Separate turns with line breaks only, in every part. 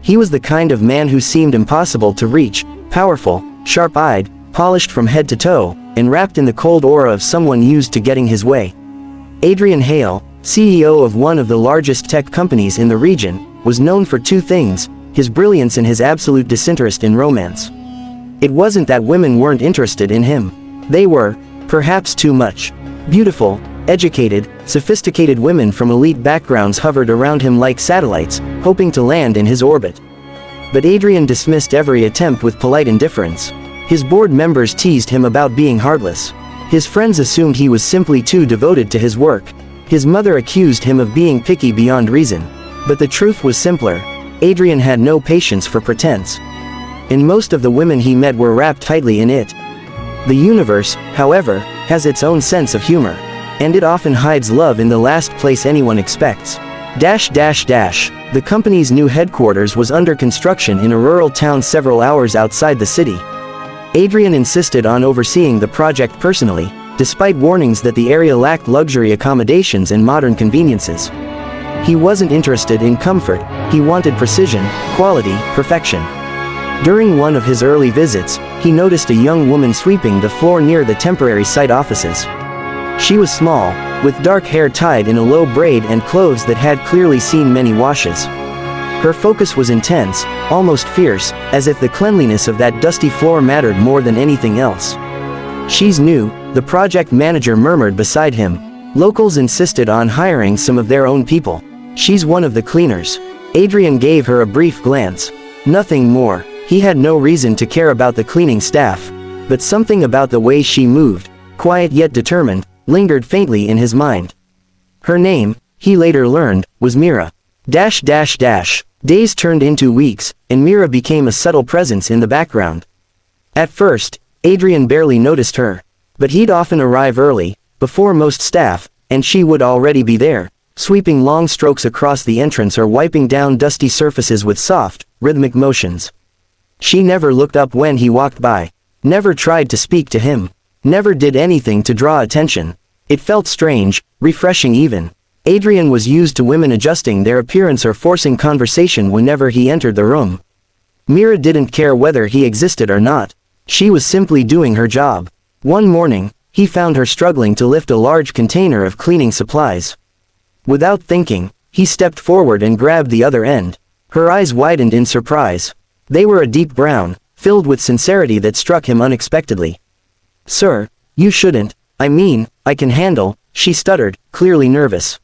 He was the kind of man who seemed impossible to reach, powerful, sharp-eyed, polished from head to toe, and wrapped in the cold aura of someone used to getting his way. Adrian Hale, CEO of one of the largest tech companies in the region, was known for two things: his brilliance and his absolute disinterest in romance. It wasn't that women weren't interested in him. They were, perhaps too much. Beautiful, educated, sophisticated women from elite backgrounds hovered around him like satellites, hoping to land in his orbit. But Adrian dismissed every attempt with polite indifference. His board members teased him about being heartless. His friends assumed he was simply too devoted to his work. His mother accused him of being picky beyond reason. But the truth was simpler. Adrian had no patience for pretense. And most of the women he met were wrapped tightly in it. The universe, however, has its own sense of humor. And it often hides love in the last place anyone expects. The company's new headquarters was under construction in a rural town several hours outside the city. Adrian insisted on overseeing the project personally, despite warnings that the area lacked luxury accommodations and modern conveniences. He wasn't interested in comfort, he wanted precision, quality, perfection. During one of his early visits, he noticed a young woman sweeping the floor near the temporary site offices. She was small, with dark hair tied in a low braid and clothes that had clearly seen many washes. Her focus was intense, almost fierce, as if the cleanliness of that dusty floor mattered more than anything else. "She's new," the project manager murmured beside him. "Locals insisted on hiring some of their own people. She's one of the cleaners." Adrian gave her a brief glance. Nothing more. He had no reason to care about the cleaning staff. But something about the way she moved, quiet yet determined, lingered faintly in his mind. Her name, he later learned, was Mira. Days turned into weeks, and Mira became a subtle presence in the background. At first, Adrian barely noticed her. But he'd often arrive early, before most staff, and she would already be there, sweeping long strokes across the entrance or wiping down dusty surfaces with soft, rhythmic motions. She never looked up when he walked by, never tried to speak to him, never did anything to draw attention. It felt strange, refreshing even. Adrian was used to women adjusting their appearance or forcing conversation whenever he entered the room. Mira didn't care whether he existed or not. She was simply doing her job. One morning, he found her struggling to lift a large container of cleaning supplies. Without thinking, he stepped forward and grabbed the other end. Her eyes widened in surprise. They were a deep brown, filled with sincerity that struck him unexpectedly. "Sir, you shouldn't, I can handle," she stuttered, clearly nervous.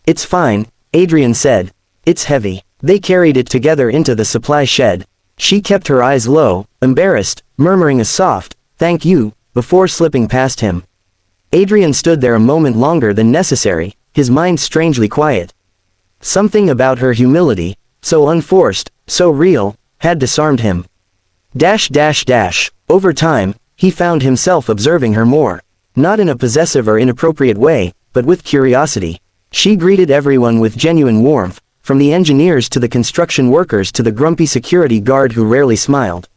"It's fine," Adrian said. "It's heavy." They carried it together into the supply shed. She kept her eyes low, embarrassed, murmuring a soft, "Thank you," before slipping past him. Adrian stood there a moment longer than necessary, his mind strangely quiet. Something about her humility, so unforced, so real, had disarmed him. Over time, he found himself observing her more. Not in a possessive or inappropriate way, but with curiosity. She greeted everyone with genuine warmth, from the engineers to the construction workers to the grumpy security guard who rarely smiled.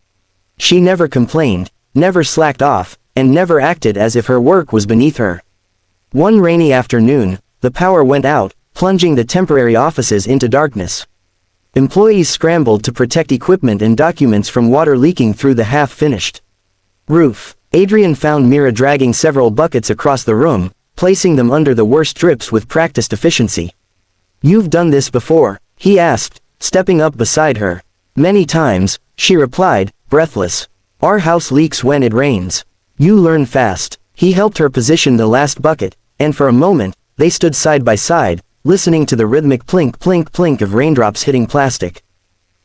She never complained, never slacked off, and never acted as if her work was beneath her. One rainy afternoon, the power went out, plunging the temporary offices into darkness. Employees scrambled to protect equipment and documents from water leaking through the half-finished roof. Adrian found Mira dragging several buckets across the room, placing them under the worst drips with practiced efficiency. "You've done this before?" he asked, stepping up beside her. "Many times," she replied, breathless. "Our house leaks when it rains. You learn fast." He helped her position the last bucket, and for a moment, they stood side by side, listening to the rhythmic plink plink plink of raindrops hitting plastic.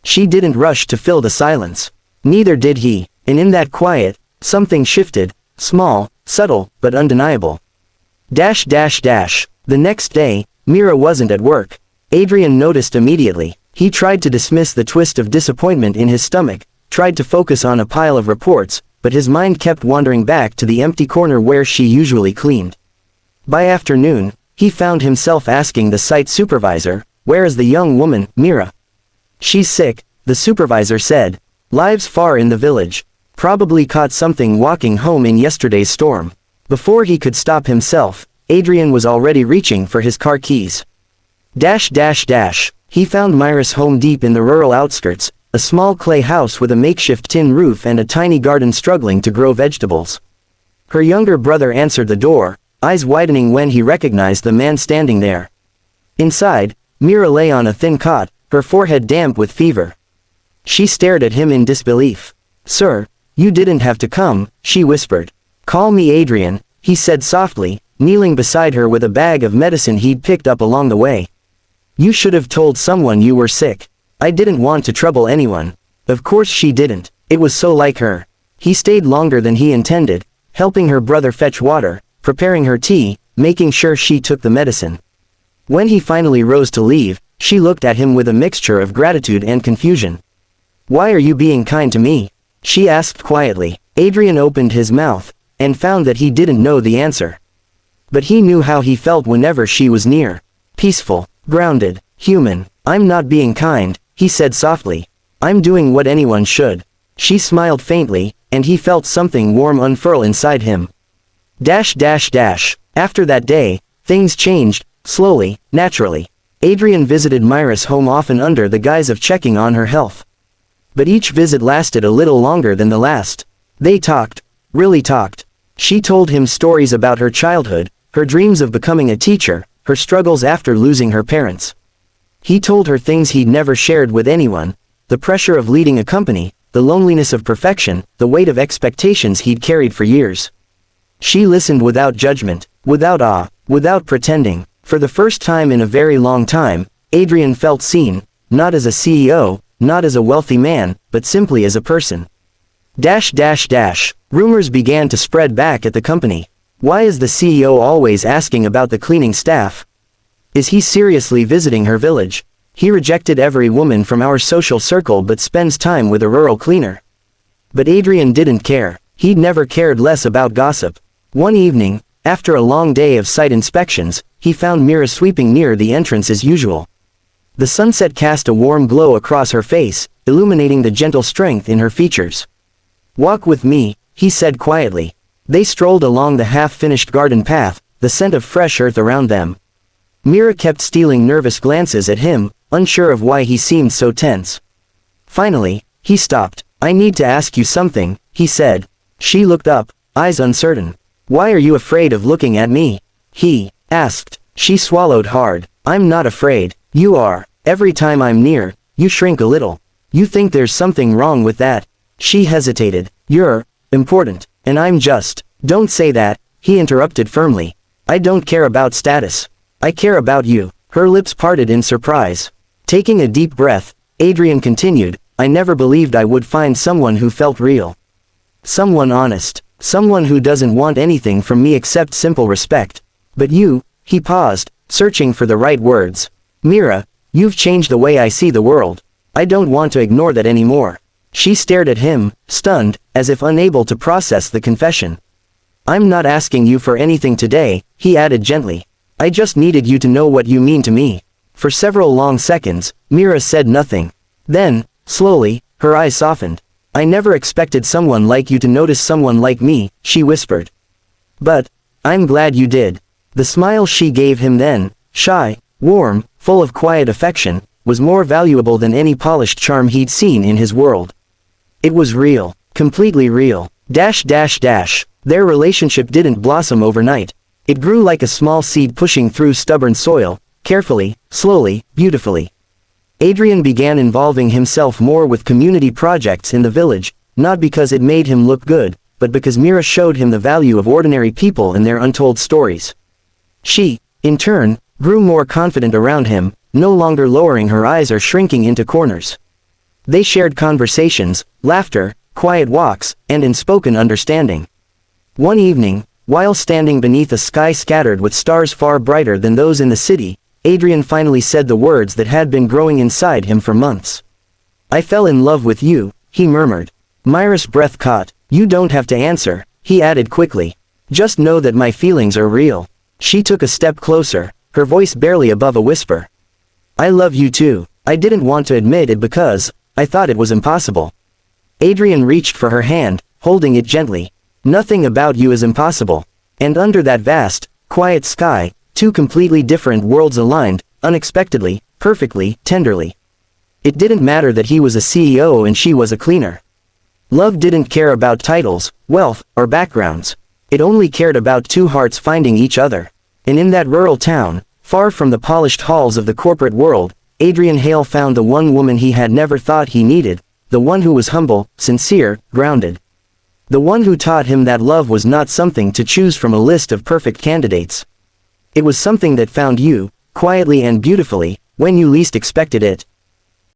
She didn't rush to fill the silence. Neither did he, and in that quiet, something shifted, small, subtle, but undeniable. The next day, Mira wasn't at work. Adrian noticed immediately. He tried to dismiss the twist of disappointment in his stomach, tried to focus on a pile of reports, but his mind kept wandering back to the empty corner where she usually cleaned. By afternoon, he found himself asking the site supervisor, "Where is the young woman, Mira?" "She's sick," the supervisor said. "Lives far in the village. Probably caught something walking home in yesterday's storm." Before he could stop himself, Adrian was already reaching for his car keys. He found Myra's home deep in the rural outskirts, a small clay house with a makeshift tin roof and a tiny garden struggling to grow vegetables. Her younger brother answered the door, eyes widening when he recognized the man standing there. Inside, Myra lay on a thin cot, her forehead damp with fever. She stared at him in disbelief. "Sir, you didn't have to come," she whispered. "Call me Adrian," he said softly, kneeling beside her with a bag of medicine he'd picked up along the way. "You should have told someone you were sick. I didn't want to trouble anyone." Of course she didn't. It was so like her. He stayed longer than he intended, helping her brother fetch water, preparing her tea, making sure she took the medicine. When he finally rose to leave, she looked at him with a mixture of gratitude and confusion. "Why are you being kind to me?" she asked quietly. Adrian opened his mouth, and found that he didn't know the answer. But he knew how he felt whenever she was near. Peaceful, grounded, human. "I'm not being kind," he said softly. "I'm doing what anyone should." She smiled faintly, and he felt something warm unfurl inside him. After that day, things changed, slowly, naturally. Adrian visited Myra's home often under the guise of checking on her health. But each visit lasted a little longer than the last. They talked, really talked. She told him stories about her childhood, her dreams of becoming a teacher, her struggles after losing her parents. He told her things he'd never shared with anyone, the pressure of leading a company, the loneliness of perfection, the weight of expectations he'd carried for years. She listened without judgment, without awe, without pretending. For the first time in a very long time, Adrian felt seen, not as a CEO, not as a wealthy man, but simply as a person. Rumors began to spread back at the company. Why is the CEO always asking about the cleaning staff? Is he seriously visiting her village? He rejected every woman from our social circle but spends time with a rural cleaner. But Adrian didn't care. He'd never cared less about gossip. One evening, after a long day of site inspections, he found Myra sweeping near the entrance as usual. The sunset cast a warm glow across her face, illuminating the gentle strength in her features. "Walk with me," he said quietly. They strolled along the half-finished garden path, the scent of fresh earth around them. Myra kept stealing nervous glances at him, unsure of why he seemed so tense. Finally, he stopped. "I need to ask you something," he said. She looked up, eyes uncertain. "Why are you afraid of looking at me?" he asked. She swallowed hard. "I'm not afraid. You are. Every time I'm near, you shrink a little. You think there's something wrong with that." She hesitated. "You're important, and I'm just." "Don't say that," he interrupted firmly. "I don't care about status. I care about you." Her lips parted in surprise. Taking a deep breath, Adrian continued, "I never believed I would find someone who felt real. Someone honest. Someone who doesn't want anything from me except simple respect. But you," he paused, searching for the right words. "Myra, you've changed the way I see the world. I don't want to ignore that anymore." She stared at him, stunned, as if unable to process the confession. "I'm not asking you for anything today," he added gently. "I just needed you to know what you mean to me." For several long seconds, Myra said nothing. Then, slowly, her eyes softened. "I never expected someone like you to notice someone like me," she whispered. "But I'm glad you did." The smile she gave him then, shy, warm, full of quiet affection, was more valuable than any polished charm he'd seen in his world. It was real, completely real. Their relationship didn't blossom overnight. It grew like a small seed pushing through stubborn soil, carefully, slowly, beautifully. Adrian began involving himself more with community projects in the village, not because it made him look good, but because Myra showed him the value of ordinary people and their untold stories. She, in turn, grew more confident around him, no longer lowering her eyes or shrinking into corners. They shared conversations, laughter, quiet walks, and unspoken understanding. One evening, while standing beneath a sky scattered with stars far brighter than those in the city, Adrian finally said the words that had been growing inside him for months. "I fell in love with you," he murmured. Myra's breath caught. "You don't have to answer," he added quickly. "Just know that my feelings are real." She took a step closer, her voice barely above a whisper. "I love you too." I didn't want to admit it because I thought it was impossible. Adrian reached for her hand, holding it gently. "Nothing about you is impossible." And under that vast, quiet sky, two completely different worlds aligned, unexpectedly, perfectly, tenderly. It didn't matter that he was a CEO and she was a cleaner. Love didn't care about titles, wealth, or backgrounds. It only cared about two hearts finding each other. And in that rural town, far from the polished halls of the corporate world, Adrian Hale found the one woman he had never thought he needed, the one who was humble, sincere, grounded. The one who taught him that love was not something to choose from a list of perfect candidates. It was something that found you, quietly and beautifully, when you least expected it.